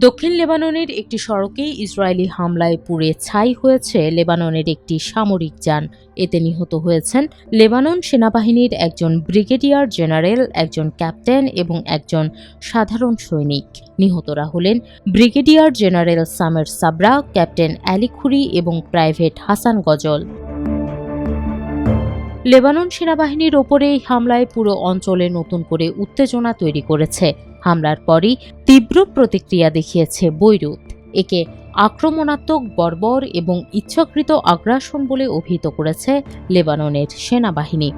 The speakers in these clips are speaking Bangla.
দক্ষিণ লেবাননের একটি সড়কে ইসরায়েলি হামলায় পুড়ে ছাই হয়েছে লেবাননের একটি সামরিক যান। এতে নিহত হয়েছেন লেবানন সেনাবাহিনীর একজন ব্রিগেডিয়ার জেনারেল, একজন ক্যাপ্টেন এবং একজন সাধারণ সৈনিক। নিহতরা হলেন ব্রিগেডিয়ার জেনারেল সামের সাবরা, ক্যাপ্টেন আলী খুরি এবং প্রাইভেট হাসান গজল। লেবানন সেনাবাহিনীর ওপরে এই হামলায় পুরো অঞ্চলে নতুন করে উত্তেজনা তৈরি করেছে। হামলার পরই তীব্র প্রতিক্রিয়া দেখিয়েছে বৈরুত। একে আক্রমণাত্মক, বর্বর এবং ইচ্ছাকৃত আগ্রাসন বলে অভিহিত করেছে লেবাননের সেনাবাহিনী।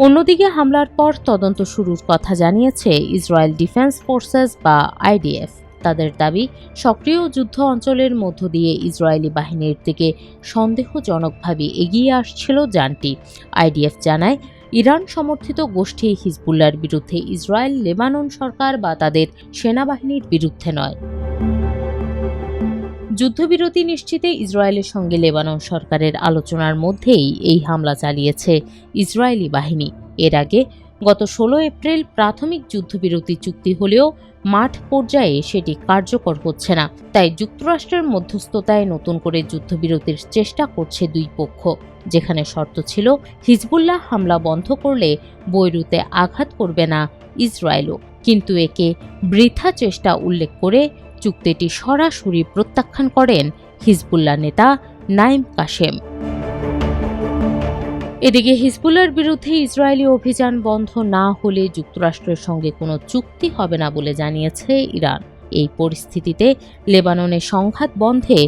অন্যদিকে হামলার পর তদন্ত শুরুর কথা জানিয়েছে ইসরায়েল ডিফেন্স ফোর্সেস বা আইডিএফ। তাদের দাবি, সক্রিয় যুদ্ধ অঞ্চলের মধ্য দিয়ে ইসরায়েলি বাহিনীর দিকে সন্দেহজনকভাবে এগিয়ে আসছিল যানটি। আইডিএফ জানায়, ইরান সমর্থিত গোষ্ঠী হিজবুল্লাহর বিরুদ্ধে ইসরায়েল লেবানন সরকার বা তাদের সেনাবাহিনীর বিরুদ্ধে নয়। যুদ্ধবিরতি নিশ্চিতে ইসরায়েলের সঙ্গে লেবানন সরকারের আলোচনার মধ্যেই এই হামলা চালিয়েছে ইসরায়েলি বাহিনী। এর আগে গত 16 এপ্রিল প্রাথমিক যুদ্ধবিরতি চুক্তি হলেও মাঠ পর্যায়ে সেটি কার্যকর হচ্ছে না। তাই যুক্তরাষ্ট্রের মধ্যস্থতায় নতুন করে যুদ্ধবিরতির চেষ্টা করছে দুই পক্ষ, যেখানে শর্ত ছিল হিজবুল্লাহ হামলা বন্ধ করলে বৈরুতে আঘাত করবে না ইসরায়েলও। কিন্তু একে বৃথা চেষ্টা উল্লেখ করে চুক্তিটি সরাসরি প্রত্যাখ্যান করেন হিজবুল্লাহ নেতা নাইম কাশেম। এদিকে হিজবুল্লাহর বিরুদ্ধে ইসরায়েলি অভিযান বন্ধ না হলে যুক্তরাষ্ট্রের সঙ্গে কোনো চুক্তি হবে না বলে জানিয়েছে ইরান। এই পরিস্থিতিতে লেবাননে সংঘাত বন্ধে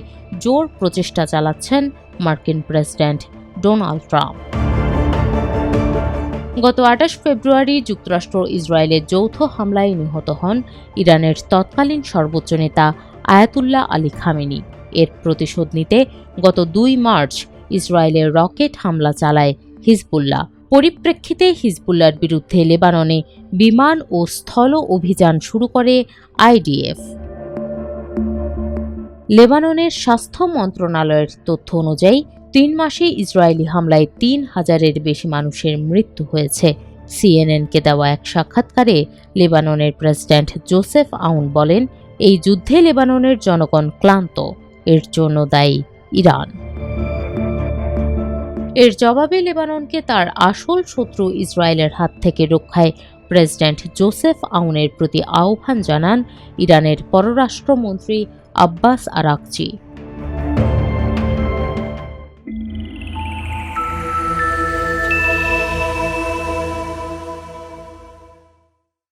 জোর প্রচেষ্টা চালাচ্ছেন মার্কিন প্রেসিডেন্ট ডোনাল্ড ট্রাম্প। গত 28 ফেব্রুয়ারি যুক্তরাষ্ট্র ইসরায়েলের যৌথ হামলায় নিহত হন ইরানের তৎকালীন সর্বোচ্চ নেতা আয়াতুল্লাহ আলী খামেনি। এর প্রতিশোধ নিতে গত 2 মার্চ ইসরায়েলের রকেট হামলা চালায় হিজবুল্লাহ। পরিপ্রেক্ষিতে হিজবুল্লাহর বিরুদ্ধে লেবাননে বিমান ও স্থল অভিযান শুরু করে আইডিএফ। লেবাননের স্বাস্থ্য মন্ত্রণালয়ের তথ্য অনুযায়ী 3 মাসে ইসরায়েলি হামলায় 3000-এর বেশি মানুষের মৃত্যু হয়েছে। সিএনএনকে দেওয়া এক সাক্ষাৎকারে লেবাননের প্রেসিডেন্ট জোসেফ আউন বলেন, এই যুদ্ধে লেবাননের জনগণ ক্লান্ত, এর জন্য দায়ী ইরান। এর জবাবে লেবাননকে তার আসল শত্রু ইসরায়েলের হাত থেকে রক্ষায় প্রেসিডেন্ট জোসেফ আউনের প্রতি আহ্বান জানান ইরানের পররাষ্ট্রমন্ত্রী আব্বাস আরাকচি।